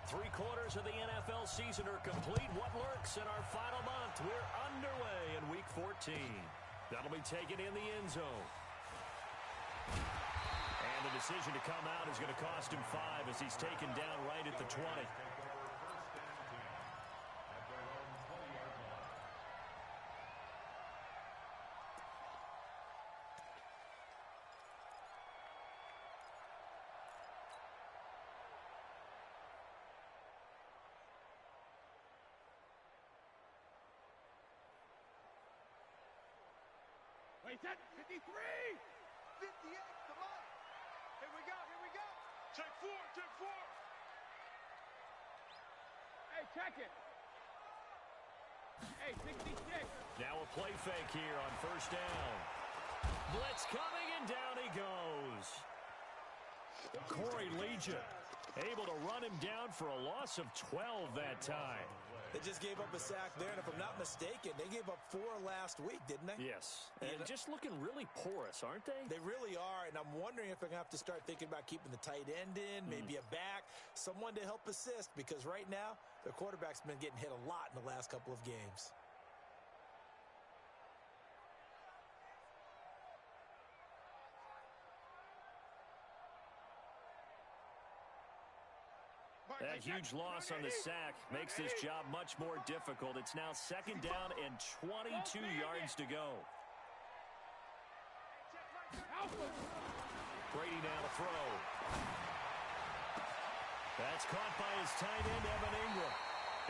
3/4 of the NFL season are complete. What lurks in our final month? We're underway in Week 14. That'll be taken in the end zone. And the decision to come out is going to cost him 5 as he's taken down right at the 20. Wait, that 53! 58, come on. Here we go, here we go. Check 4, check 4. Hey, check it. Hey, 66. Now a play fake here on first down. Blitz coming, and down he goes. Corey Legion able to run him down for a loss of 12 that time. They just gave up a sack there, and if I'm not mistaken, they gave up 4 last week, didn't they? Yes. And just looking really porous, aren't they? They really are, and I'm wondering if they're going to have to start thinking about keeping the tight end in, maybe a back, someone to help assist, because right now, their quarterback's been getting hit a lot in the last couple of games. That huge loss on the sack makes this job much more difficult. It's now 2nd down and 22 yards to go. Brady now to throw. That's caught by his tight end, Evan Ingram.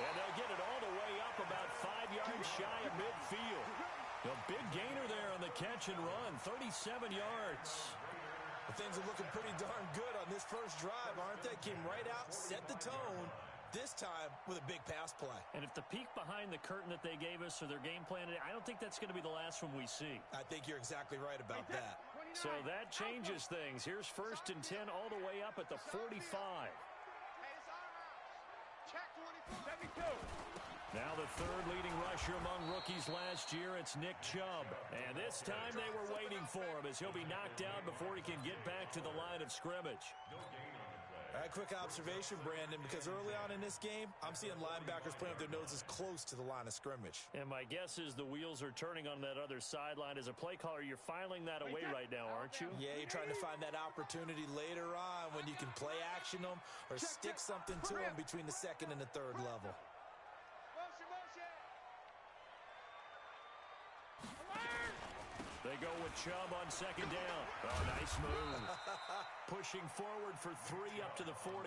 And they'll get it all the way up about 5 yards shy of midfield. A big gainer there on the catch and run, 37 yards. Things are looking pretty darn good on this first drive, aren't they? Came right out, set the tone, this time with a big pass play. And if the peek behind the curtain that they gave us or their game plan, I don't think that's going to be the last one we see. I think you're exactly right about that. So that changes things. Here's 1st and 10 all the way up at the 45. Check 24. 72. Now the 3rd leading rusher among rookies last year, it's Nick Chubb. And this time they were waiting for him as he'll be knocked down before he can get back to the line of scrimmage. All right, quick observation, Brandon, because early on in this game, I'm seeing linebackers playing with their noses close to the line of scrimmage. And my guess is the wheels are turning on that other sideline. As a play caller, you're filing that away right now, aren't you? Yeah, you're trying to find that opportunity later on when you can play action them or stick something to them between the 2nd and the 3rd level. They go with Chubb on 2nd down. Oh, nice move. Pushing forward for 3 up to the 48.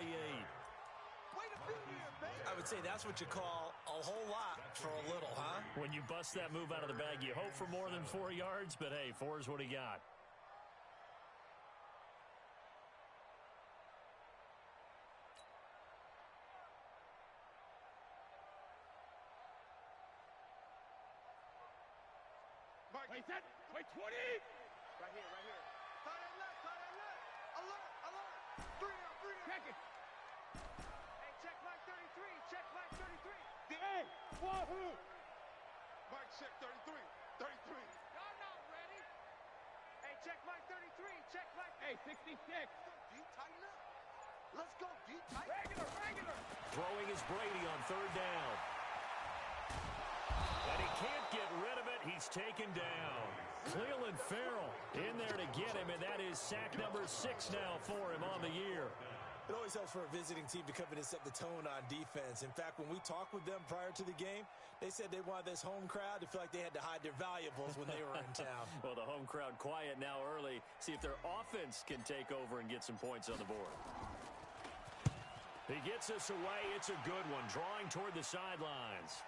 I would say that's what you call a whole lot for a little, huh? When you bust that move out of the bag, you hope for more than 4 yards, but hey, 4 is what he got. Wait, that. Wait, 20. Right here, right here. Tight end left, tight end left. Alert, alert. 3 out, 3 out. Check it. Hey, check Mike 33, check Mike 33. Hey, wahoo. Mike, check 33, 33. Y'all not ready. Hey, check Mike 33, check Mike. Hey, 66. Let's go deep, tighten up. Let's go deep, tighten up. Regular, regular. Throwing is Brady on 3rd down. And he can't get rid of it. He's taken down. Cleveland Farrell in there to get him, and that is sack number 6 now for him on the year. It always helps for a visiting team to come in and set the tone on defense. In fact, when we talked with them prior to the game, they said they wanted this home crowd to feel like they had to hide their valuables when they were in town. Well, the home crowd quiet now early. See if their offense can take over and get some points on the board. He gets us away. It's a good one, drawing toward the sidelines.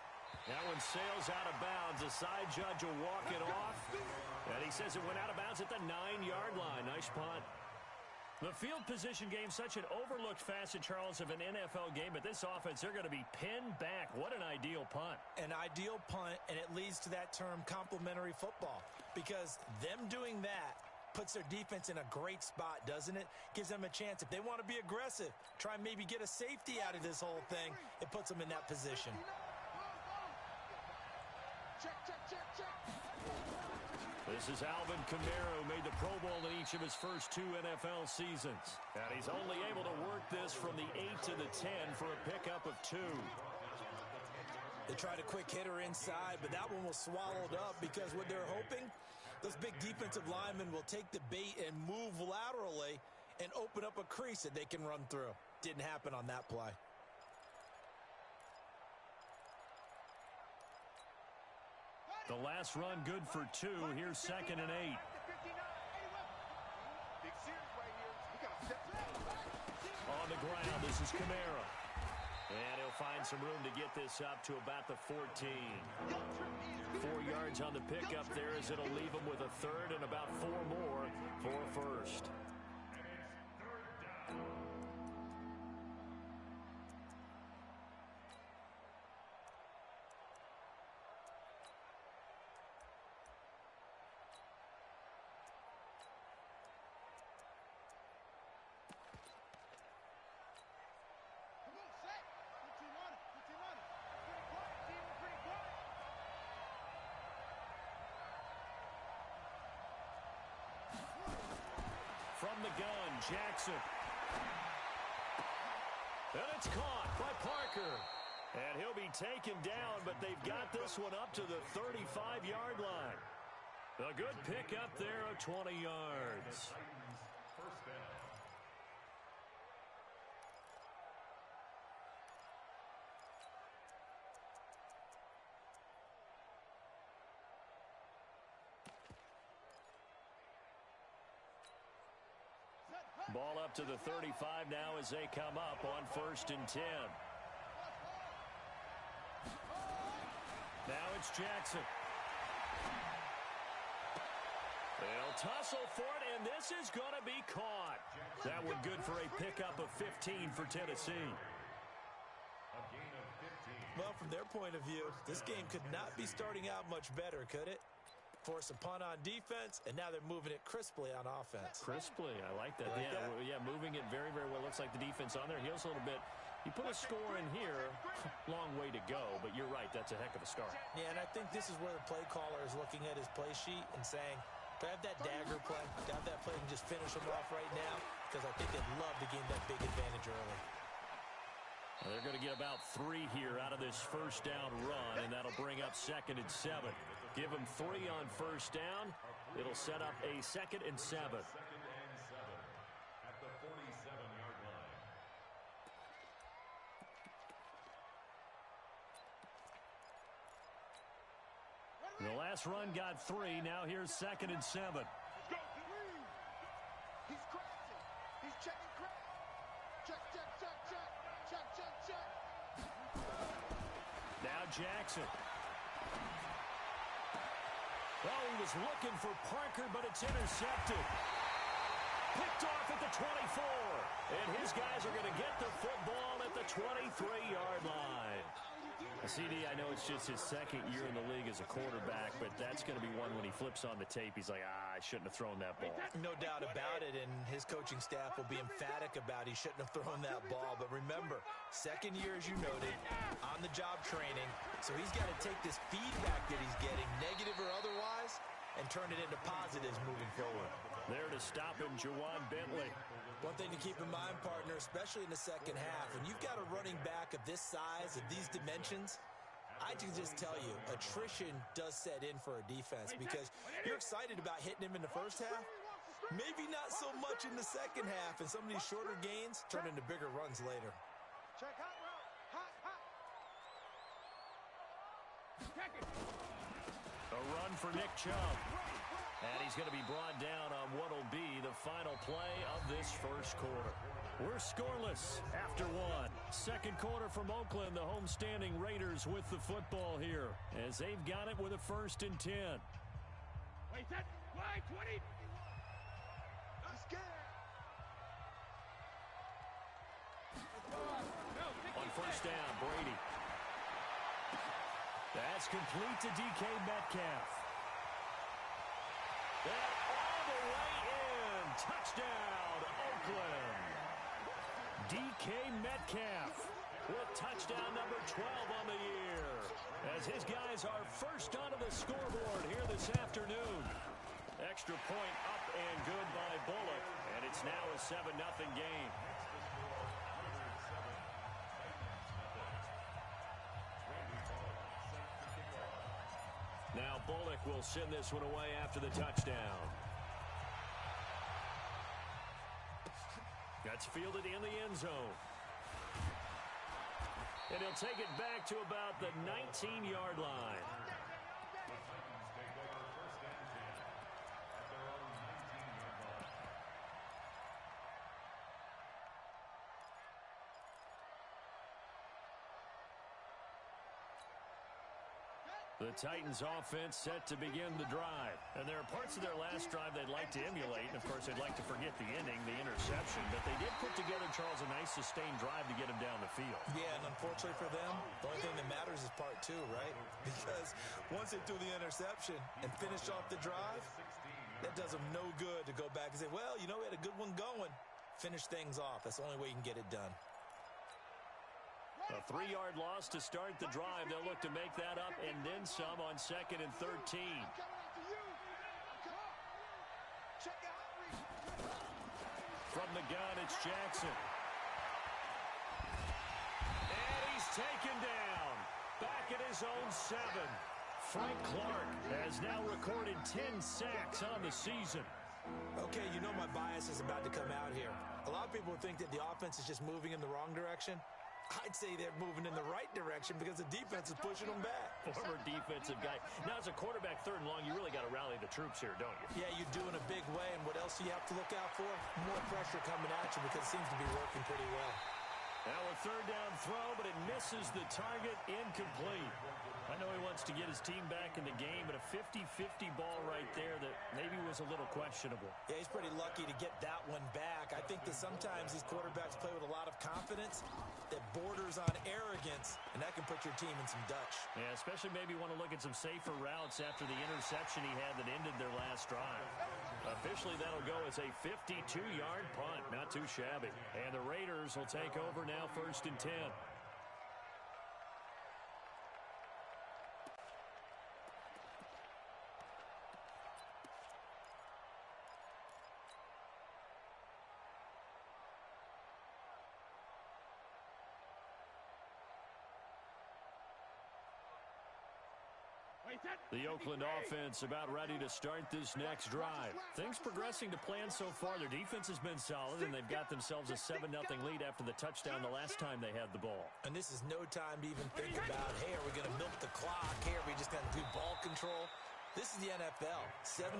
That one sails out of bounds. The side judge will walk it off. And he says it went out of bounds at the 9-yard line. Nice punt. The field position game, such an overlooked facet, Charles, of an NFL game. But this offense, they're going to be pinned back. What an ideal punt. An ideal punt, and it leads to that term complementary football. Because them doing that puts their defense in a great spot, doesn't it? Gives them a chance. If they want to be aggressive, try and maybe get a safety out of this whole thing, it puts them in that position. Check, check, check, check. This is Alvin Kamara, who made the Pro Bowl in each of his first 2 NFL seasons. And he's only able to work this from the 8 to the 10 for a pickup of 2. They tried a quick hitter inside, but that one was swallowed up because what they're hoping, those big defensive linemen will take the bait and move laterally and open up a crease that they can run through. Didn't happen on that play. The last run good for 2. Here's 2nd and 8. On the ground, this is Kamara. And he'll find some room to get this up to about the 14. 4 yards on the pickup there as it'll leave him with a 3rd and about 4 more for a 1st. From the gun, Jackson. And it's caught by Parker. And he'll be taken down, but they've got this one up to the 35-yard line. A good pickup there of 20 yards. Ball up to the 35 now as they come up on 1st and 10. Now it's Jackson. They'll tussle for it, and this is going to be caught. That one good for a pickup of 15 for Tennessee. Well, from their point of view, this game could not be starting out much better, could it? Force a punt on defense, and now they're moving it crisply on offense. Crisply, I like that. Yeah, moving it very, very well. Looks like the defense on their heels a little bit. You put a score in here, long way to go, but you're right, that's a heck of a start. Yeah, and I think this is where the play caller is looking at his play sheet and saying, do I have that dagger play? Do I have that play and just finish them off right now? Because I think they'd love to gain that big advantage early. Well, they're going to get about 3 here out of this first down run, and that'll bring up 2nd and 7. Give them 3 on 1st down. It'll set up a 2nd and 7. At the 47-yard line. The last run got 3. Now here's 2nd and 7. He's crashing. He's checking crash. Check, check, check, check. Check, check, check. Now Jackson. Well, he was looking for Parker, but it's intercepted. Picked off at the 24. And his guys are going to get the football at the 23-yard line. CD, I know it's just his 2nd year in the league as a quarterback, but that's going to be one when he flips on the tape. He's like, I shouldn't have thrown that ball. No doubt about it, and his coaching staff will be emphatic about he shouldn't have thrown that ball. But remember, 2nd year, as you noted, on-the-job training, so he's got to take this feedback that he's getting, negative or otherwise, and turn it into positives moving forward. There to stop him, Juwan Bentley. One thing to keep in mind, partner, especially in the second half, when you've got a running back of this size, of these dimensions, I can just tell you, attrition does set in for a defense because you're excited about hitting him in the first half. Maybe not so much in the second half, and some of these shorter gains turn into bigger runs later. Check hot route. Hot, hot. Check it. A run for Nick Chubb. And he's going to be brought down on what will be the final play of this first quarter. We're scoreless after 1. Second quarter from Oakland, the homestanding Raiders with the football here as they've got it with a 1st and 10. Wait, set. Wide, 20. I'm scared. On 1st down, Brady. That's complete to DK Metcalf. And all the way in. Touchdown, Oakland. DK Metcalf with touchdown number 12 on the year. As his guys are first onto the scoreboard here this afternoon. extra point up and good by Bullock. And it's now a 7-0 game. Now Bullock will send this one away after the touchdown. That's fielded in the end zone. And he'll take it back to about the 19-yard line. The Titans offense set to begin the drive. And there are parts of their last drive they'd like to emulate. And, of course, they'd like to forget the ending, the interception. But they did put together, Charles, a nice sustained drive to get him down the field. Yeah, and unfortunately for them, the only thing that matters is part two, right? Because once they threw the interception and finished off the drive, that does them no good to go back and say, well, you know, we had a good one going. Finish things off. That's the only way you can get it done. A 3-yard loss to start the drive. They'll look to make that up and then some on 2nd and 13. From the gun, it's Jackson. And he's taken down. Back at his own 7. Frank Clark has now recorded 10 sacks on the season. Okay, you know my bias is about to come out here. A lot of people think that the offense is just moving in the wrong direction. I'd say they're moving in the right direction because the defense is pushing them back. Former defensive guy. Now, as a quarterback, 3rd and long, you really got to rally the troops here, don't you? Yeah, you do in a big way. And what else do you have to look out for? More pressure coming at you because it seems to be working pretty well. Now a 3rd down throw, but it misses the target, incomplete. I know he wants to get his team back in the game, but a 50-50 ball right there that maybe was a little questionable. Yeah, he's pretty lucky to get that one back. I think that sometimes these quarterbacks play with a lot of confidence that borders on arrogance, and that can put your team in some Dutch. Yeah, especially maybe want to look at some safer routes after the interception he had that ended their last drive. Officially, that'll go as a 52-yard punt. Not too shabby. And the Raiders will take over now 1st and 10. The Oakland offense about ready to start this next drive. Things progressing to plan so far. Their defense has been solid, and they've got themselves a 7-0 lead after the touchdown the last time they had the ball. And this is no time to even think about, hey, are we going to milk the clock? Hey, are we just going to do ball control? This is the NFL. 7-0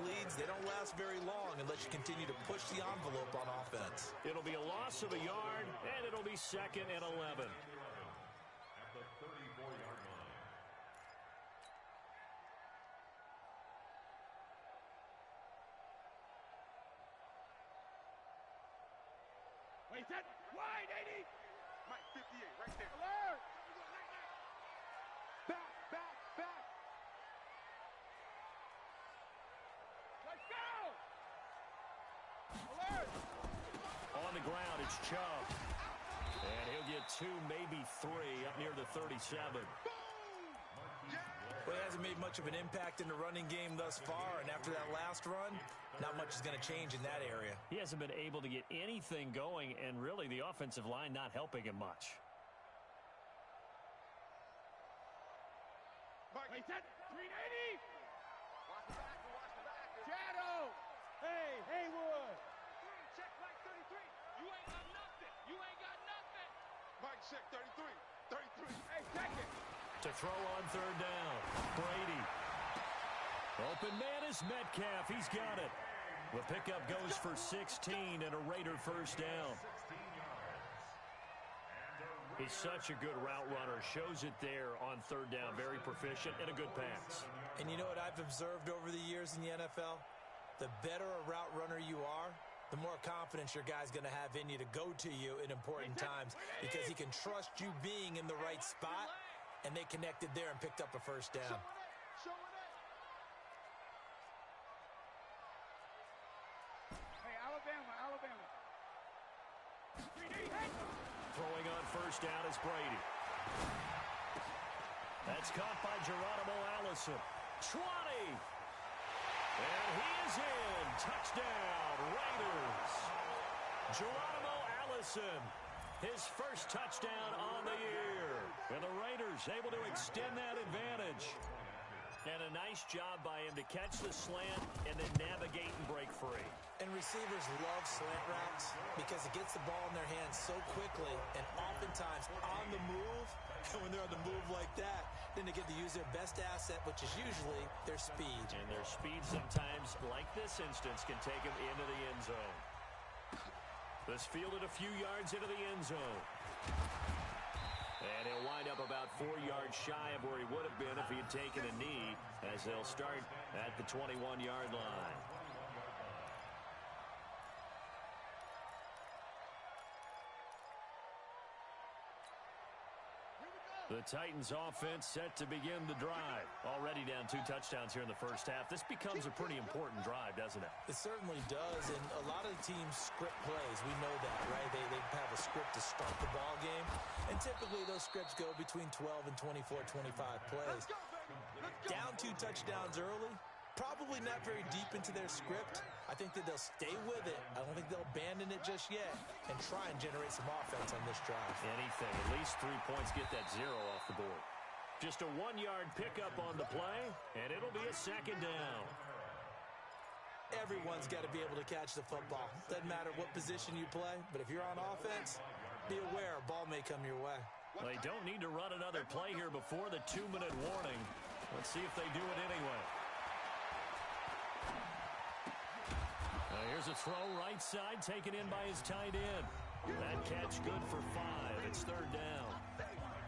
leads, they don't last very long unless you continue to push the envelope on offense. It'll be a loss of a yard, and it'll be 2nd and 11. At the 34-yard line. Wait, set, wide, 80. Mike, 58, right there. Alert. Back, back, back. Let's go. Alert. On the ground, it's Chubb. And he'll get 2, maybe 3, up near the 37. Well, he hasn't made much of an impact in the running game thus far, and after that last run, not much is going to change in that area. He hasn't been able to get anything going, and really the offensive line not helping him much. Wait, set, 380. Watch the back, watch the back. Shadow. Hey, Haywood. Check Mike 33. You ain't got nothing. You ain't got nothing. Mike, check 33. 33. Hey, check it. To throw on 3rd down, Brady. Open man is Metcalf. He's got it. The pickup goes for 16 and a Raider 1st down. 16 yards. He's such a good route runner. Shows it there on 3rd down. Very proficient and a good pass. And you know what I've observed over the years in the NFL? The better a route runner you are, the more confidence your guy's going to have in you to go to you in important times because he can trust you being in the right spot, and they connected there and picked up a 1st down. Hey, Alabama. 3D, hey. Throwing on 1st down is Brady. That's caught by Geronimo Allison. 20. And he is in. Touchdown, Raiders. Geronimo Allison, his first touchdown on the year. And the Raiders able to extend that advantage. And a nice job by him to catch the slant and then navigate and break free. And receivers love slant routes because it gets the ball in their hands so quickly and oftentimes on the move. And when they're on the move like that, then they get to use their best asset, which is usually their speed. And their speed sometimes, like this instance, can take them into the end zone. This fielded a few yards into the end zone. And he'll wind up about 4 yards shy of where he would have been if he had taken a knee, as they'll start at the 21-yard line. The Titans offense set to begin the drive. Already down 2 touchdowns here in the first half. This becomes a pretty important drive, doesn't it? It certainly does, and a lot of the teams script plays. We know that, right? They have a script to start the ball game, and typically those scripts go between 12 and 24, 25 plays. Down 2 touchdowns early, probably not very deep into their script. I think that they'll stay with it. I don't think they'll abandon it just yet and try and generate some offense on this drive. Anything. At least 3 points, get that 0 off the board. Just a 1-yard pickup on the play, and it'll be a second down. Everyone's got to be able to catch the football. Doesn't matter what position you play, but if you're on offense, be aware a ball may come your way. They don't need to run another play here before the 2-minute warning. Let's see if they do it anyway. Here's a throw right side, taken in by his tight end. That catch good for 5. It's third down.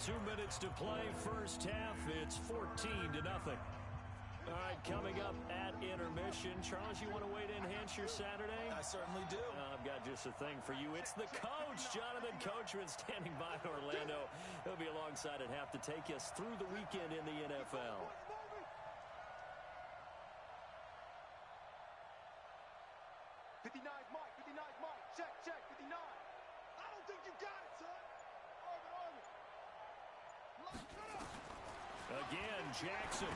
2 minutes to play first half. It's 14-0. All right, coming up at intermission. Charles, you want to weigh to enhance your Saturday? I certainly do. I've got just a thing for you. It's the coach, Jonathan Coachman, standing by in Orlando. He'll be alongside at half to take us through the weekend in the NFL. 59's Mike, 59's Mike. Check, 59. I don't think you got it, son. Again, Jackson.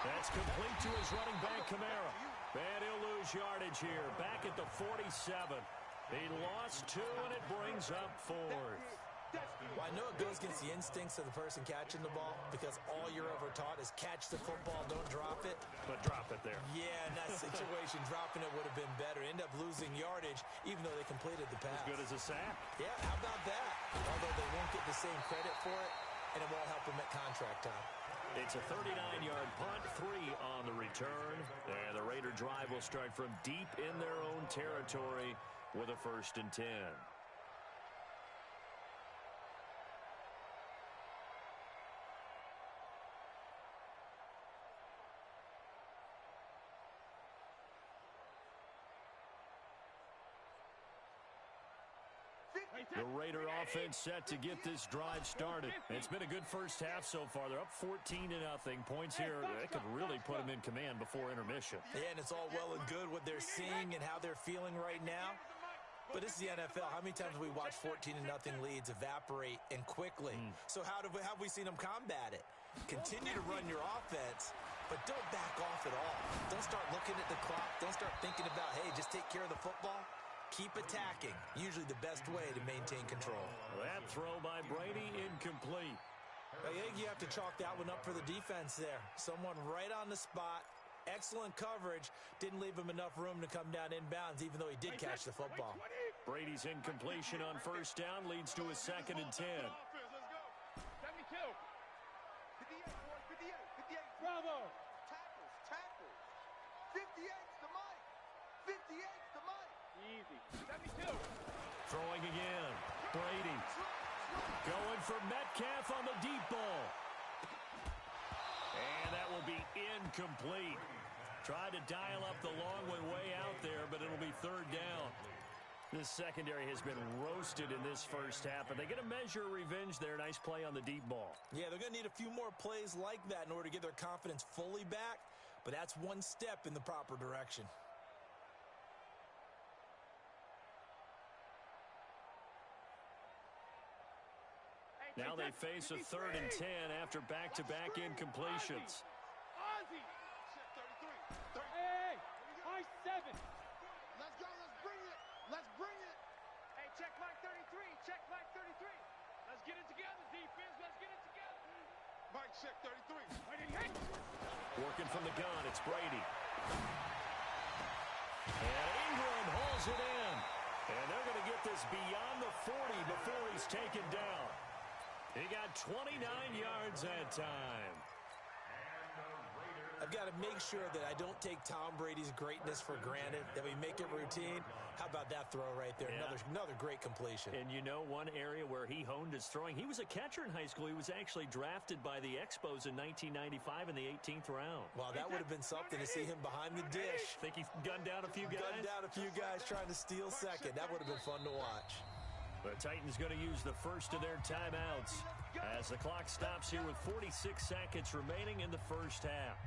That's complete to his running back, Kamara. And he'll lose yardage here. Back at the 47. He lost 2, and it brings up 4th. Well, I know it goes against the instincts of the person catching the ball because all you're ever taught is catch the football, don't drop it. But drop it there. Yeah, in that situation, dropping it would have been better. End up losing yardage, even though they completed the pass. As good as a sack. Yeah, how about that? Although they won't get the same credit for it, and it won't help them at contract time. It's a 39-yard punt, 3 on the return. And the Raider drive will start from deep in their own territory with a 1st and 10. The Raider offense set to get this drive started. It's been a good first half so far. They're up 14-0. Points here that could really put them in command before intermission. Yeah, and it's all well and good what they're seeing and how they're feeling right now. But this is the NFL. How many times have we watched 14-0 leads evaporate and quickly? So how have we seen them combat it? Continue to run your offense, but don't back off at all. Don't start looking at the clock. Don't start thinking about, hey, just take care of the football. Keep attacking. Usually the best way to maintain control. That throw by Brady incomplete. I think you have to chalk that one up for the defense there. Someone right on the spot. Excellent coverage. Didn't leave him enough room to come down inbounds, even though he did catch the football. Brady's incompletion on first down leads to a 2nd and 10. 72. 58. Bravo. Tackles. 58's the Mike. 58's the Mike. Easy. 72. Throwing again. Brady. Going for Metcalf on the deep ball. And that will be incomplete. Tried to dial up the long one way out there, but it'll be 3rd down. This secondary has been roasted in this first half, but they get a measure of revenge there. Nice play on the deep ball. Yeah, they're going to need a few more plays like that in order to get their confidence fully back, but that's one step in the proper direction. Now they face a 3rd and 10 after back-to-back incompletions. Ozzy. Check 33. Hey. check 33. Working from the gun, it's Brady. And Ingram hauls it in. And they're going to get this beyond the 40 before he's taken down. He got 29 yards that time. I've got to make sure that I don't take Tom Brady's greatness for granted, that we make it routine. How about that throw right there? Yeah. Another great completion. And you know one area where he honed his throwing? He was a catcher in high school. He was actually drafted by the Expos in 1995 in the 18th round. Wow, that would have been something to see him behind the dish. Think he gunned down a few guys? Gunned down a few guys trying to steal second. That would have been fun to watch. The Titans going to use the first of their timeouts as the clock stops here with 46 seconds remaining in the first half.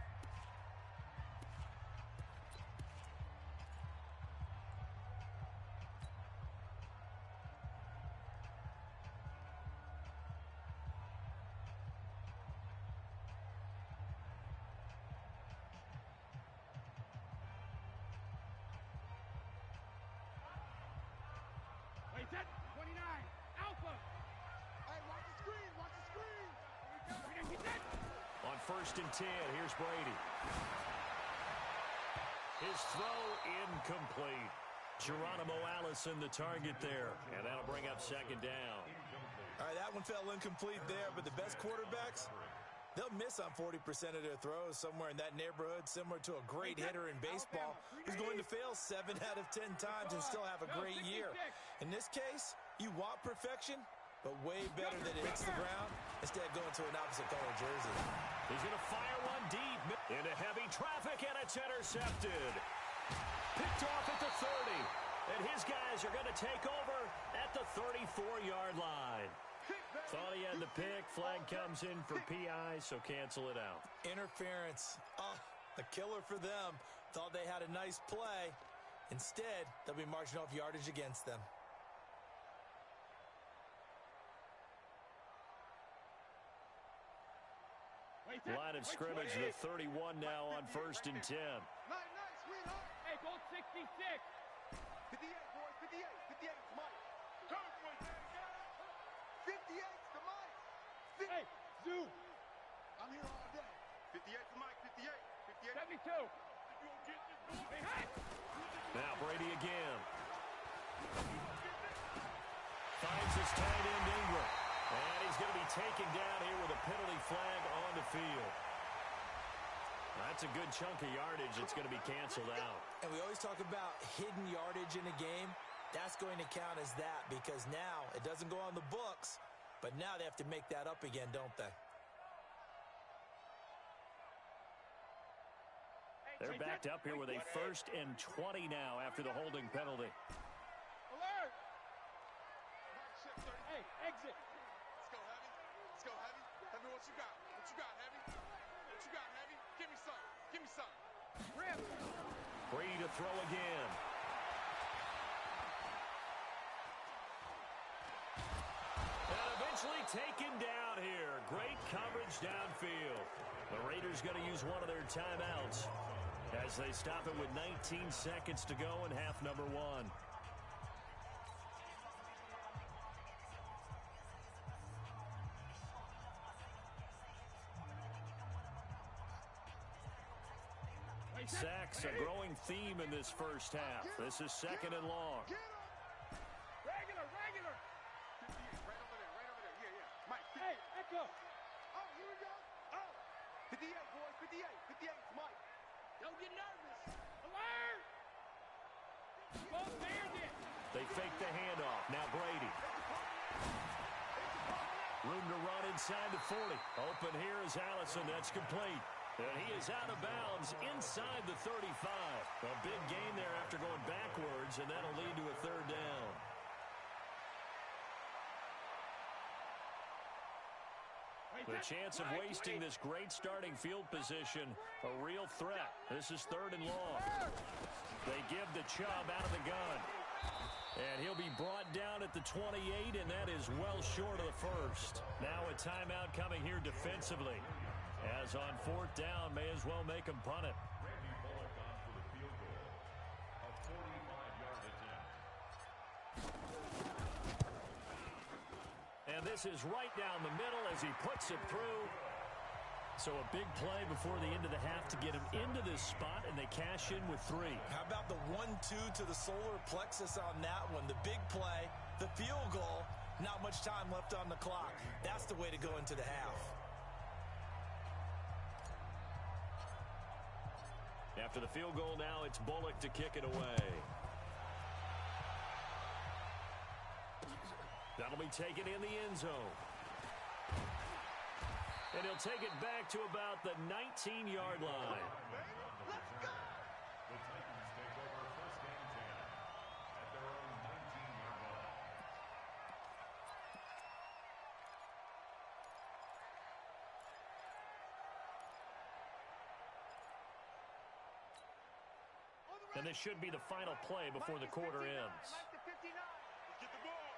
Wait, set. 29. Alpha. Hey, watch the screen. Watch the screen. Get set. On 1st and 10, here's Brady. His throw incomplete. Geronimo Allison the target there, and that'll bring up 2nd down. All right, that one fell incomplete there, but the best quarterbacks, they'll miss on 40% of their throws, somewhere in that neighborhood, similar to a great hitter in baseball who's going to fail 7 out of 10 times and still have a great year. In this case, you want perfection, but way better that it hits the ground instead of going to an opposite color jersey. He's going to fire one deep into heavy traffic, and it's intercepted. Picked off at the 30, and his guys are going to take over at the 34-yard line. Thought he had the pick. Flag comes in for PI, so cancel it out. Interference. Oh, a killer for them. Thought they had a nice play. Instead, they'll be marching off yardage against them. Line of scrimmage, the 31 now on 1st and 10. Nice, sweetheart. Hey, go 66. 58, boys. 58. 58 to Mike. Come, boys. 58 to Mike. Hey, Zoo. I'm here all day. 58 to Mike. 58. 72. Hey, hey. Now Brady again. Finds his tight end Ingram. And he's going to be taken down here with a penalty flag on the field. That's a good chunk of yardage. It's going to be canceled out. And we always talk about hidden yardage in a game. That's going to count as that because now it doesn't go on the books, but now they have to make that up again, don't they? They're backed up here with a 1st and 20 now after the holding penalty. Alert. Hey, exit. Let's go, Heavy. Let's go, Heavy. Heavy, what you got? What you got, Heavy? What you got, Heavy? Give me some. Give me some. Rip. Brady to throw again. And eventually taken down here. Great coverage downfield. The Raiders going to use one of their timeouts as they stop it with 19 seconds to go in half number 1. Sacks, a growing theme in this first half. This is 2nd and long. Regular. Right over there. Yeah. Mike. Hey, Echo. Oh, here we go. Oh. 58, boys. 58 to Mike. Don't get nervous. Alert. Both fans it. They fake the handoff. Now Brady. Room to run inside the 40. Open here is Allison. That's complete. And he is out of bounds inside the 35. A big gain there after going backwards, and that'll lead to a 3rd down. The chance of wasting this great starting field position, a real threat. This is 3rd and long. They give the Chubb out of the gun. And he'll be brought down at the 28, and that is well short of the 1st. Now a timeout coming here defensively. As on 4th down, may as well make him punt it. Randy Bullock on for the field goal. A 45-yard attempt. And this is right down the middle as he puts it through. So a big play before the end of the half to get him into this spot, and they cash in with 3. How about the 1-2 to the solar plexus on that one? The big play, the field goal, not much time left on the clock. That's the way to go into the half. After the field goal now, it's Bullock to kick it away. That'll be taken in the end zone. And he'll take it back to about the 19-yard line. Let's go! The Titans take over first and 10 at their own 19-yard line. And this should be the final play before the quarter ends. Mike to 59. Let's get the ball.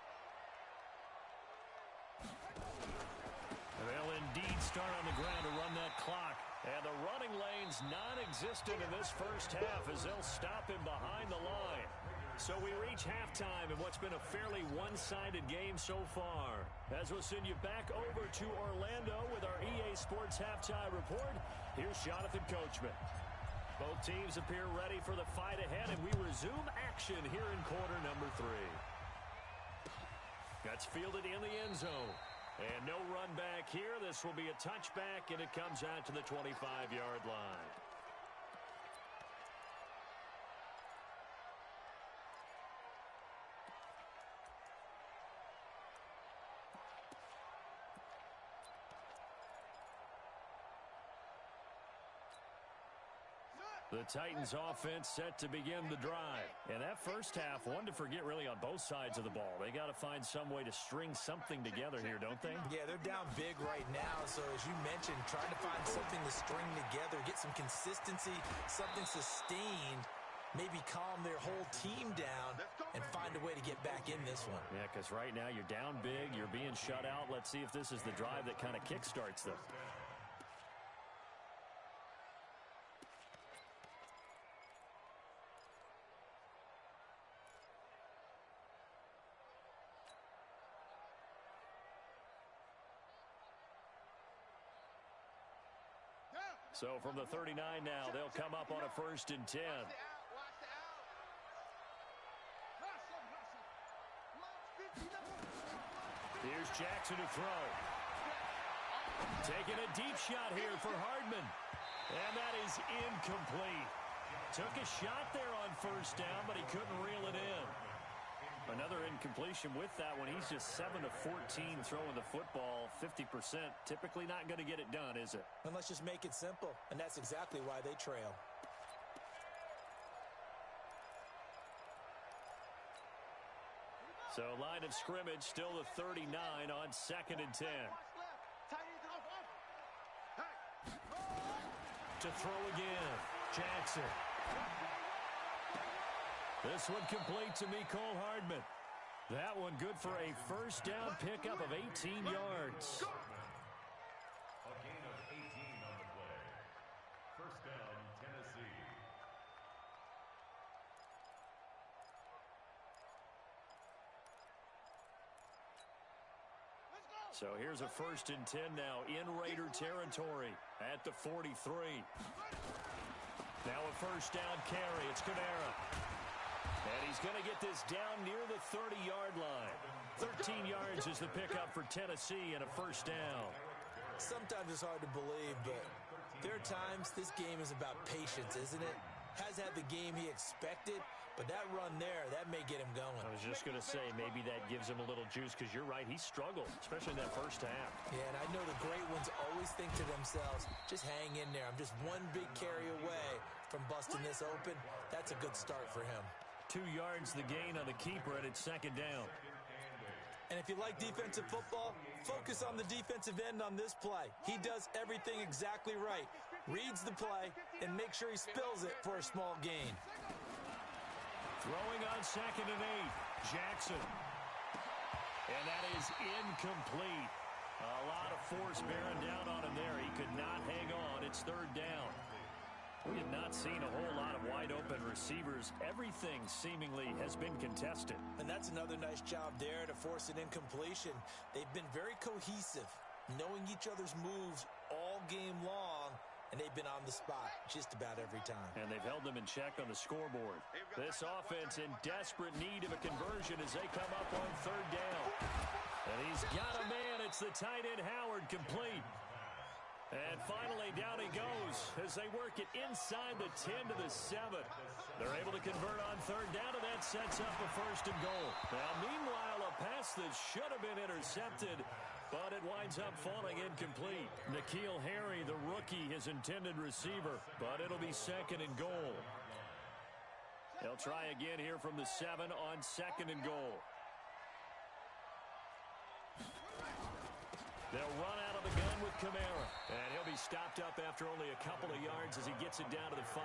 And they'll indeed start on the ground to run that clock. And the running lane's non-existent in this first half as they'll stop him behind the line. So we reach halftime in what's been a fairly one-sided game so far. As we'll send you back over to Orlando with our EA Sports Halftime Report, here's Jonathan Coachman. Both teams appear ready for the fight ahead, and we resume action here in quarter number 3. That's fielded in the end zone. And no run back here. This will be a touchback, and it comes out to the 25-yard line. The Titans offense set to begin the drive. And that first half, one to forget really on both sides of the ball. They got to find some way to string something together here, don't they? Yeah, they're down big right now. So as you mentioned, trying to find something to string together, get some consistency, something sustained, maybe calm their whole team down and find a way to get back in this one. Yeah, because right now you're down big, you're being shut out. Let's see if this is the drive that kind of kickstarts them. So from the 39 now, they'll come up on a 1st and 10. Watch the out. Hustle, hustle. Here's Jackson to throw. Taking a deep shot here for Hardman. And that is incomplete. Took a shot there on 1st down, but he couldn't reel it in. Another incompletion with that one. He's just 7 of 14 throwing the football, 50%. Typically not going to get it done, is it? And let's just make it simple, and that's exactly why they trail. So line of scrimmage still the 39 on 2nd and 10. To throw again, Jackson. This one complete to Mecole Hardman. That one good for a 1st down pickup of 18 yards. A gain of 18 on the play. 1st down, Tennessee. So here's a 1st and 10 now in Raider territory at the 43. Now a 1st down carry. It's Kamara. And he's going to get this down near the 30-yard line. 13 yards is the pickup for Tennessee and a 1st down. Sometimes it's hard to believe, but there are times this game is about patience, isn't it? Has had the game he expected, but that run there, that may get him going. I was just going to say, maybe that gives him a little juice because you're right, he struggled, especially in that 1st half. Yeah, and I know the great ones always think to themselves, just hang in there. I'm just one big carry away from busting this open. That's a good start for him. 2 yards the gain on the keeper, and it's 2nd down. And if you like defensive football, focus on the defensive end on this play. He does everything exactly right. Reads the play and makes sure he spills it for a small gain. Throwing on 2nd and 8, Jackson. And that is incomplete. A lot of force bearing down on him there. He could not hang on. It's 3rd down. We have not seen a whole lot of wide-open receivers. Everything seemingly has been contested. And that's another nice job there to force an incompletion. They've been very cohesive, knowing each other's moves all game long, and they've been on the spot just about every time. And they've held them in check on the scoreboard. This offense in desperate need of a conversion as they come up on third down. And he's got a man. It's the tight end Howard, complete. And finally, down he goes as they work it inside the 10 to the 7. They're able to convert on third down, and that sets up a 1st and goal. Now, meanwhile, a pass that should have been intercepted, but it winds up falling incomplete. N'Keal Harry, the rookie, his intended receiver, but it'll be 2nd and goal. They'll try again here from the 7 on 2nd and goal. They'll run out of the gun with Kamara. And he'll be stopped up after only a couple of yards as he gets it down to the 5.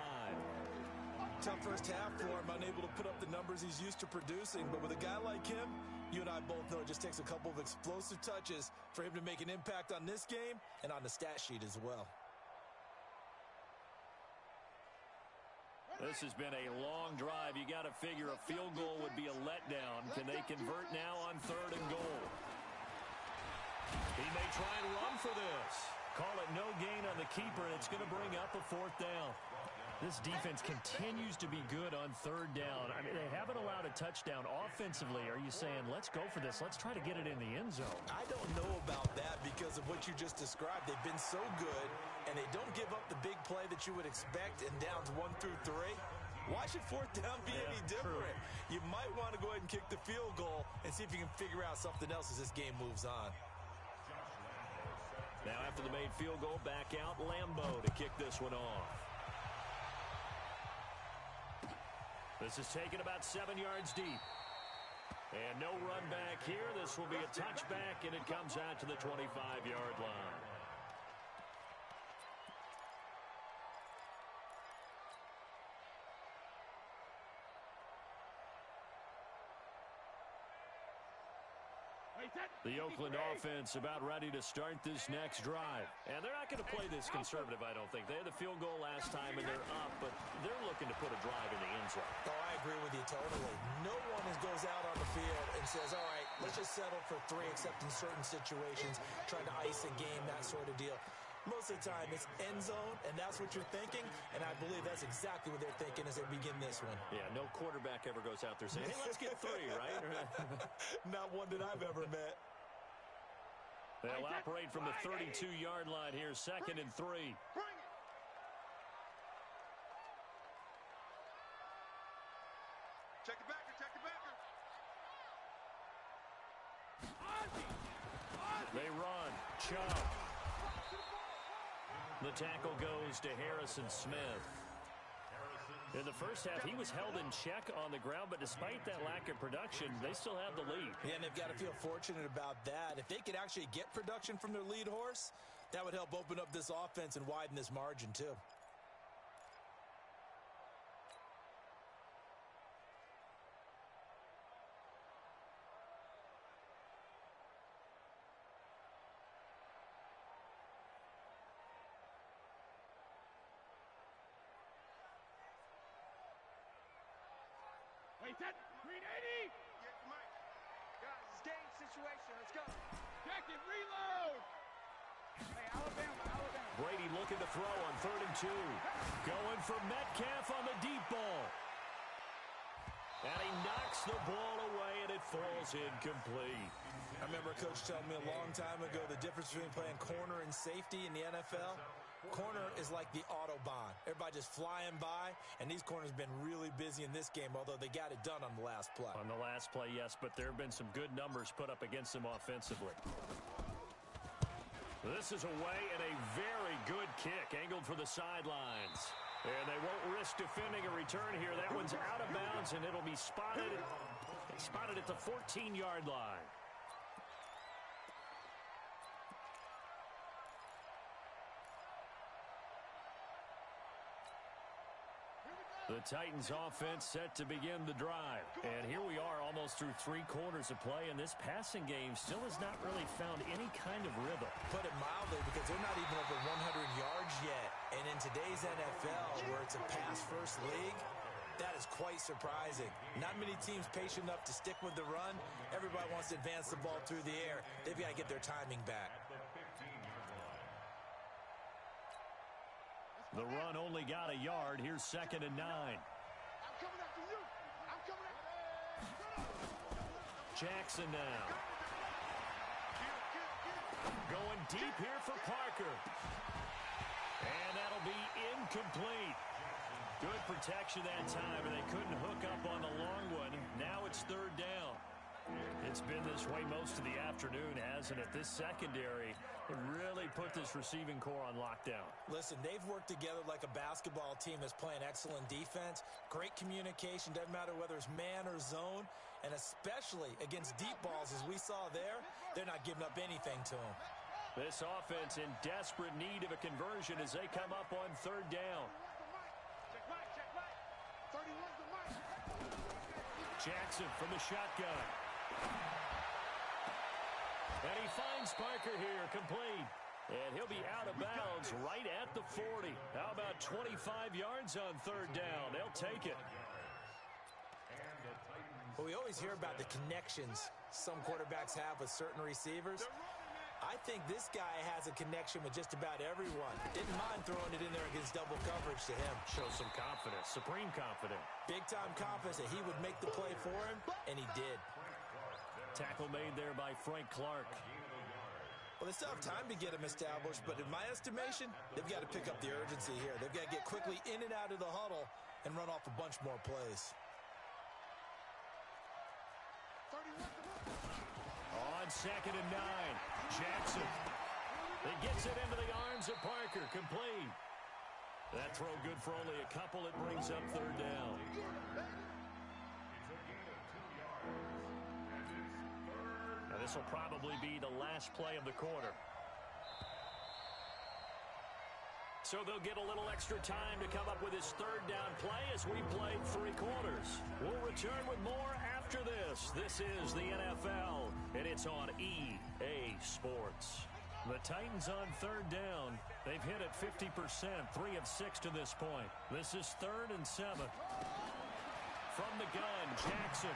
Tough first half for him, unable to put up the numbers he's used to producing. But with a guy like him, you and I both know it just takes a couple of explosive touches for him to make an impact on this game and on the stat sheet as well. This has been a long drive. You got to figure a field goal would be a letdown. Can they convert now on 3rd and goal? He may try and run for this. Call it no gain on the keeper, and it's going to bring up a 4th down. This defense continues to be good on 3rd down. I mean, they haven't allowed a touchdown offensively. Are you saying, let's go for this? Let's try to get it in the end zone. I don't know about that because of what you just described. They've been so good, and they don't give up the big play that you would expect in downs 1 through 3. Why should 4th down be any different? True. You might want to go ahead and kick the field goal and see if you can figure out something else as this game moves on. Now after the made field goal, back out Lambeau to kick this one off. This is taken about 7 yards deep. And no run back here. This will be a touchback, and it comes out to the 25-yard line. The Oakland offense about ready to start this next drive. And they're not going to play this conservative, I don't think. They had the field goal last time, and they're up, but they're looking to put a drive in the end zone. Oh, I agree with you totally. No one goes out on the field and says, all right, let's just settle for 3, except in certain situations, trying to ice a game, that sort of deal. Most of the time, it's end zone, and that's what you're thinking, and I believe that's exactly what they're thinking as they begin this one. Yeah, no quarterback ever goes out there saying, hey, let's get 3, right? Not one that I've ever met. They'll operate from the 32-yard line here, 2nd and 3. Bring it. Check the backer, check the backer. They run. Chubb. The tackle goes to Harrison Smith. In the first half, he was held in check on the ground, but despite that lack of production, they still have the lead. Yeah, and they've got to feel fortunate about that. If they could actually get production from their lead horse, that would help open up this offense and widen this margin, too. Wait, that 380. Get the mic. Guys, it's game situation. Let's go. Check it, reload. Hey, Alabama. Brady looking to throw on 3rd and 2. Going for Metcalf on the deep ball. And he knocks the ball away, and it falls incomplete. I remember a coach telling me a long time ago the difference between playing corner and safety in the NFL. Corner is like the Autobahn. Everybody just flying by, and these corners have been really busy in this game, although they got it done on the last play. On the last play, yes, but there have been some good numbers put up against them offensively. This is away, and a very good kick angled for the sidelines. And they won't risk defending a return here. That one's out of bounds, and it'll be spotted at the 14-yard line. The Titans offense set to begin the drive. And here we are almost through 3 quarters of play, and this passing game still has not really found any kind of rhythm. Put it mildly, because they're not even over 100 yards yet. And in today's NFL, where it's a pass-first league, that is quite surprising. Not many teams patient enough to stick with the run. Everybody wants to advance the ball through the air. They've got to get their timing back. The run only got a yard. Here's 2nd and 9. I'm coming after you. I'm coming after Jackson now. Going deep here for Parker. And that'll be incomplete. Good protection that time, and they couldn't hook up on the long one. Now it's 3rd down. It's been this way most of the afternoon, hasn't it? This secondary really put this receiving core on lockdown. Listen, they've worked together like a basketball team that's playing excellent defense. Great communication, doesn't matter whether it's man or zone. And especially against deep balls, as we saw there, they're not giving up anything to them. This offense in desperate need of a conversion as they come up on 3rd down. Check right. 31's the mic. Jackson from the shotgun. And he finds Parker here, complete. And he'll be out of bounds right at the 40. How about 25 yards on 3rd down? They'll take it. Well, we always hear about the connections some quarterbacks have with certain receivers. I think this guy has a connection with just about everyone. Didn't mind throwing it in there against double coverage to him. Shows some confidence, supreme confidence. Big-time confidence that he would make the play for him, and he did. Tackle made there by Frank Clark. Well, they still have time to get him established, but in my estimation, they've got to pick up the urgency here. They've got to get quickly in and out of the huddle and run off a bunch more plays. On 2nd and 9, Jackson. He gets it into the arms of Parker, complete. That throw good for only a couple. It brings up 3rd down. Now this will probably be the last play of the quarter. So they'll get a little extra time to come up with his 3rd down play as we play 3 quarters. We'll return with more after this. This is the NFL, and it's on EA Sports. The Titans on 3rd down. They've hit it 50%, 3 of 6 to this point. This is 3rd and 7. From the gun, Jackson.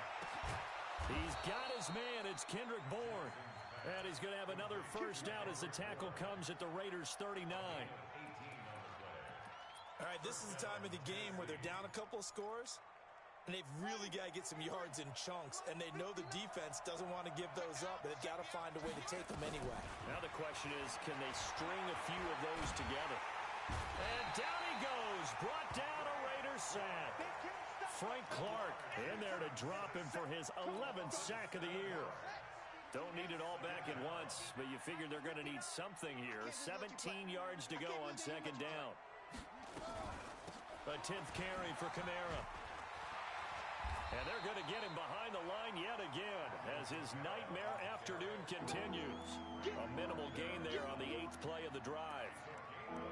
He's got his man. It's Kendrick Bourne. And he's going to have another first down as the tackle comes at the Raiders' 39. All right, this is the time of the game where they're down a couple of scores, and they've really got to get some yards in chunks, and they know the defense doesn't want to give those up, but they've got to find a way to take them anyway. Now the question is, can they string a few of those together? And down he goes, brought down a Raiders sack. Frank Clark in there to drop him for his 11th sack of the year. Don't need it all back at once, but you figure they're going to need something here. 17 yards to go on 2nd down. A 10th carry for Kamara. And they're going to get him behind the line yet again as his nightmare afternoon continues. A minimal gain there on the 8th play of the drive.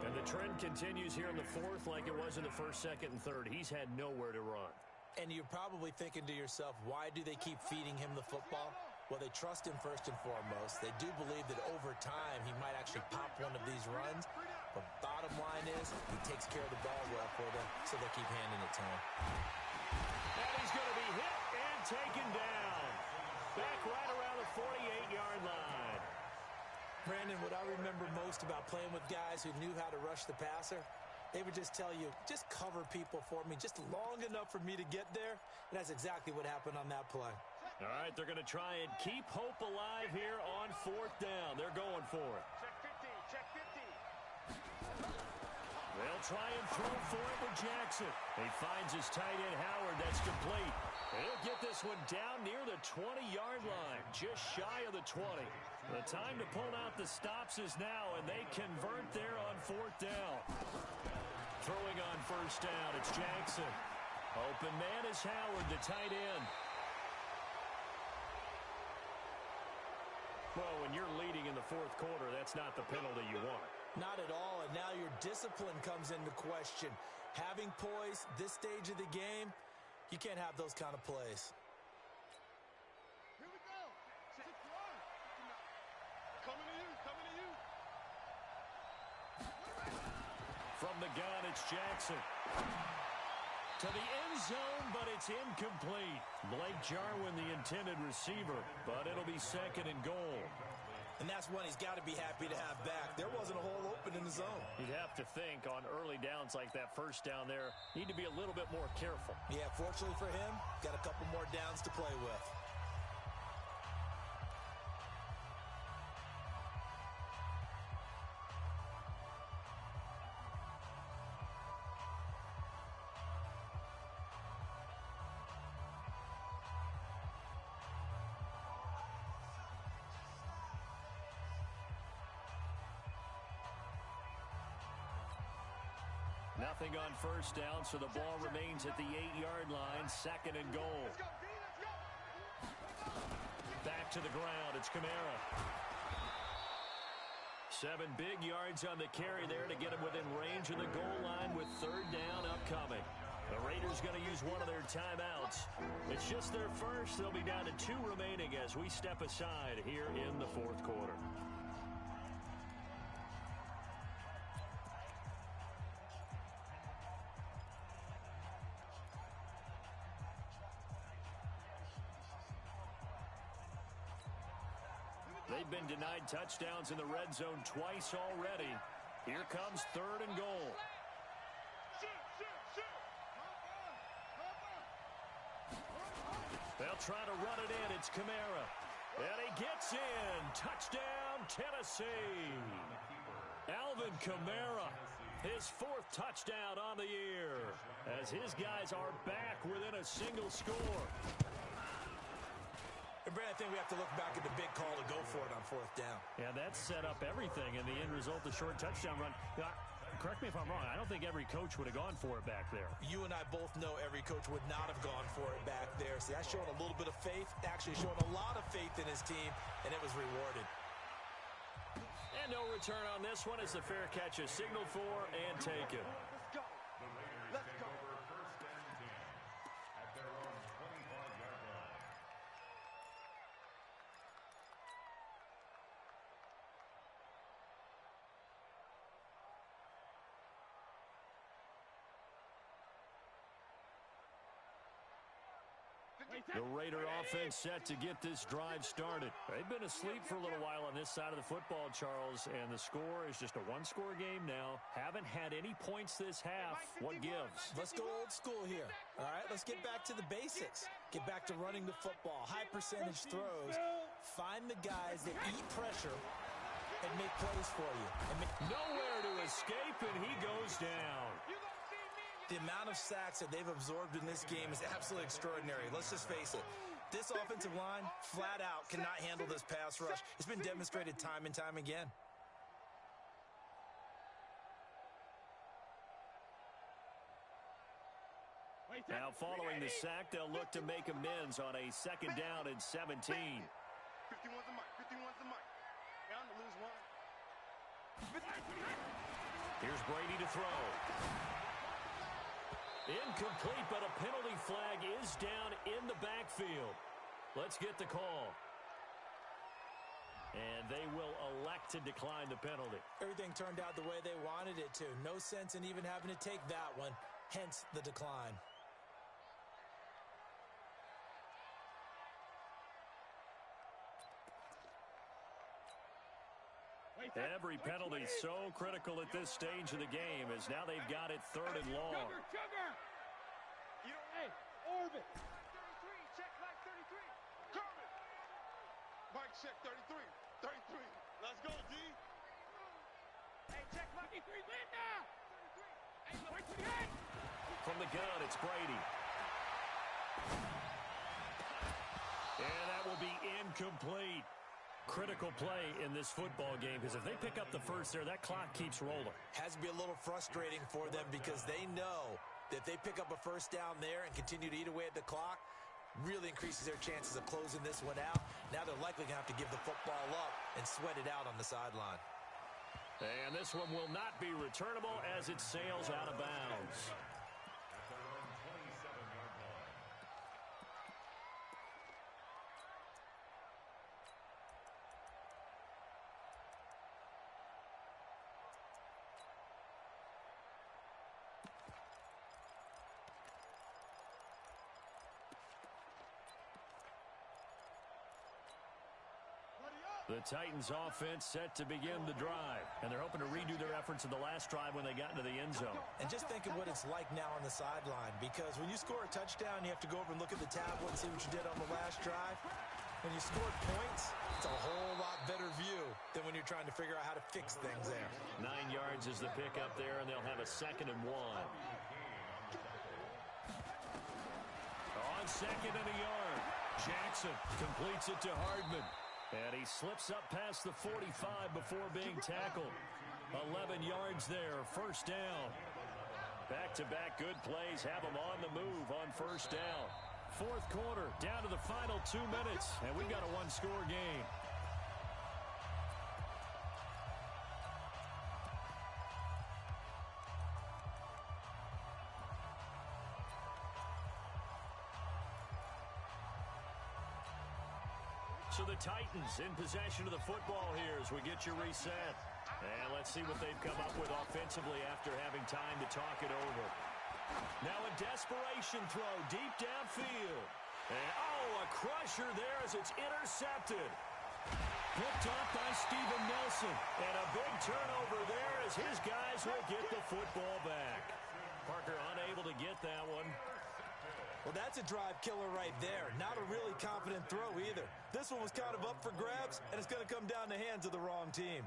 And the trend continues here in the 4th like it was in the 1st, 2nd, and 3rd. He's had nowhere to run. And you're probably thinking to yourself, why do they keep feeding him the football? Well, they trust him first and foremost. They do believe that over time he might actually pop one of these runs. But bottom line is he takes care of the ball well for them, so they keep handing it to him. And he's going to be hit and taken down. Back right around the 48-yard line. Brandon, what I remember most about playing with guys who knew how to rush the passer, they would just tell you, just cover people for me just long enough for me to get there. And that's exactly what happened on that play. All right, they're going to try and keep hope alive here on 4th down. They're going for it. Check 50. They'll try and throw for it with Jackson. He finds his tight end, Howard. That's complete. He'll get this one down near the 20-yard line, just shy of the 20. The time to pull out the stops is now, and they convert there on 4th down. Throwing on 1st down, it's Jackson. Open man is Howard, the tight end. Well, when you're leading in the 4th quarter, that's not the penalty you want. Not at all, and now your discipline comes into question. Having poise this stage of the game, you can't have those kind of plays. Here we go. 6-1. Coming to you. From the gun, it's Jackson. To the end zone, but it's incomplete. Blake Jarwin, the intended receiver, but it'll be 2nd and goal. And that's one he's got to be happy to have back. There wasn't a hole open in the zone. You'd have to think on early downs like that first down there, need to be a little bit more careful. Yeah, fortunately for him, got a couple more downs to play with. Nothing on first down, so the ball remains at the 8-yard line, 2nd and goal. Let's go, D, let's go. Back to the ground, it's Kamara. 7 big yards on the carry there to get him within range of the goal line with 3rd down upcoming. The Raiders going to use one of their timeouts. It's just their first. They'll be down to 2 remaining as we step aside here in the 4th quarter. They've been denied touchdowns in the red zone twice already. Here comes 3rd and goal. They'll try to run it in. It's Kamara. And he gets in. Touchdown, Tennessee. Alvin Kamara, his 4th touchdown on the year, as his guys are back within a single score. And Brad, I think we have to look back at the big call to go for it on 4th down. Yeah, that set up everything in the end result, the short touchdown run. Correct me if I'm wrong. I don't think every coach would have gone for it back there. You and I both know every coach would not have gone for it back there. So that's showing a little bit of faith, actually showing a lot of faith in his team, and it was rewarded. And no return on this one as the fair catch is signaled for and taken. Let's go. Let's go. Over 1st and 10 at their own 25-yard line. The Raider offense set to get this drive started. They've been asleep for a little while on this side of the football, Charles, and the score is just a 1-score game now. Haven't had any points this half. What gives? Let's go old school here. All right, let's get back to the basics. Get back to running the football, high percentage throws. Find the guys that eat pressure and make plays for you. Nowhere to escape, and he goes down. The amount of sacks that they've absorbed in this game is absolutely extraordinary. Let's just face it. This offensive line, flat out, cannot handle this pass rush. It's been demonstrated time and time again. Now, following the sack, they'll look to make amends on a 2nd down and 17. 51's the mic. 51's the mic. Down to lose 1. Here's Brady to throw. Incomplete, but a penalty flag is down in the backfield. Let's get the call. And they will elect to decline the penalty. Everything turned out the way they wanted it to. No sense in even having to take that one, hence the decline. Every penalty so critical at this stage of the game as now they've got it 3rd and long. Sugar! Hey, Orbit! 33, check like 33. Kermit! Mike, check 33. 33. Let's go, D. Hey, check like 33, Linda! 33. Hey, look, 28! From the gun, it's Brady. And that will be incomplete. Critical play in this football game because if they pick up the first there, that clock keeps rolling. Has to be a little frustrating for them because they know that if they pick up a first down there and continue to eat away at the clock, really increases their chances of closing this one out. Now they're likely going to have to give the football up and sweat it out on the sideline. And this one will not be returnable as it sails out of bounds. At their own 27-yard line. Buddy up! The Titans offense set to begin the drive, and they're hoping to redo their efforts in the last drive when they got into the end zone. And just think of what it's like now on the sideline, because when you score a touchdown, you have to go over and look at the tablet and see what you did on the last drive. When you scored points, it's a whole lot better view than when you're trying to figure out how to fix things there. 9 yards is the pickup there, and they'll have a 2nd and 1. On 2nd and a yard, Jackson completes it to Hardman. And he slips up past the 45 before being tackled. 11 yards there, 1st down. Back-to-back good plays have him on the move on 1st down. 4th quarter, down to the final 2 minutes, and we've got a one-score game. So the Titans in possession of the football here as we get you reset. And let's see what they've come up with offensively after having time to talk it over. Now a desperation throw deep downfield. And, a crusher there as it's intercepted. Picked off by Steven Nelson. And a big turnover there as his guys will get the football back. Parker unable to get that one. Well, that's a drive killer right there. Not a really confident throw either. This one was kind of up for grabs, and it's going to come down the hands of the wrong team.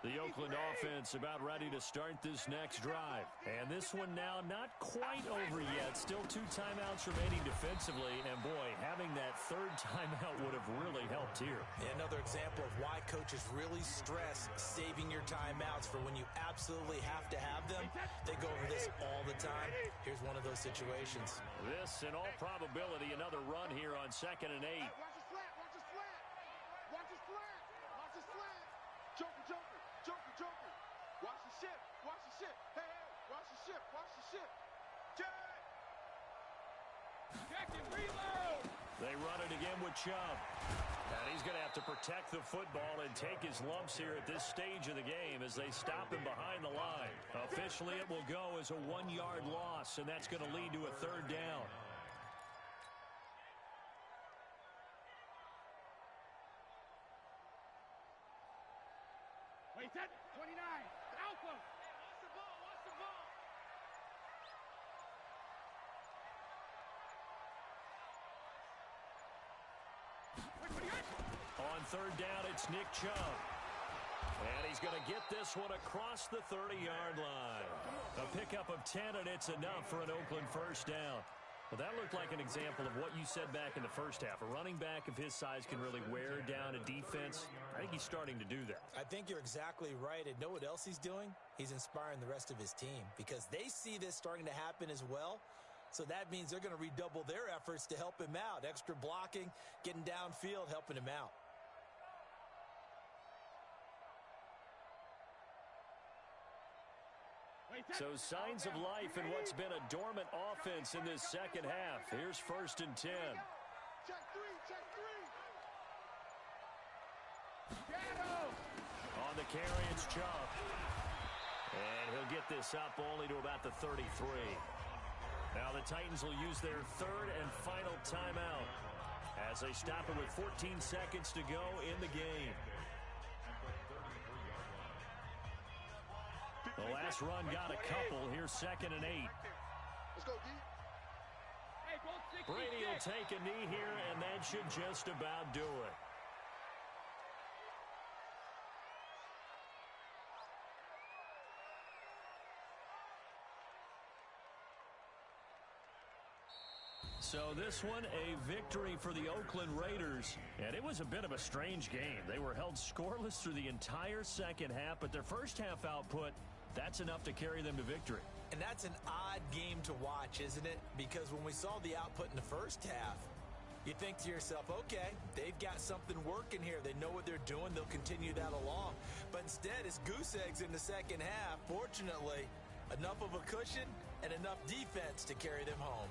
The Oakland offense about ready to start this next drive. And this one now not quite over yet. Still 2 timeouts remaining defensively. And, boy, having that 3rd timeout would have really helped here. Another example of why coaches really stress saving your timeouts for when you absolutely have to have them. They go over this all the time. Here's one of those situations. This, in all probability, another run here on 2nd and 8. Hey, watch his flat, watch his flat. Watch his flat, watch his flat. Joker, joker, joker, joker. Watch the ship, watch the ship. Hey, watch the ship, watch the ship. Jack! Jackson, reload! They run it again with Chubb. And he's going to have to protect the football and take his lumps here at this stage of the game as they stop him behind the line. Officially, it will go as a 1-yard loss, and that's going to lead to a 3rd down. Wait, set 29. Alpha. Watch the ball. Watch the ball. On 3rd down, it's Nick Chubb. And he's going to get this one across the 30-yard line. A pickup of 10, and it's enough for an Oakland 1st down. Well, that looked like an example of what you said back in the first half. A running back of his size can really wear down a defense. I think he's starting to do that. I think you're exactly right. And know what else he's doing? He's inspiring the rest of his team because they see this starting to happen as well. So that means they're going to redouble their efforts to help him out. Extra blocking, getting downfield, helping him out. So signs of life in what's been a dormant offense in this 2nd half. Here's 1st and 10. Check 3, check 3. On the carry, it's Chubb. And he'll get this up only to about the 33. Now the Titans will use their 3rd and final timeout as they stop it with 14 seconds to go in the game. The last run got a couple. Here's 2nd and 8. Let's go, D. Hey, both 66. Brady will take a knee here, and that should just about do it. So this one, a victory for the Oakland Raiders. And it was a bit of a strange game. They were held scoreless through the entire 2nd half, but their first half output, that's enough to carry them to victory. And that's an odd game to watch, isn't it? Because when we saw the output in the first half, you think to yourself, okay, they've got something working here. They know what they're doing. They'll continue that along. But instead, it's goose eggs in the 2nd half. Fortunately, enough of a cushion and enough defense to carry them home.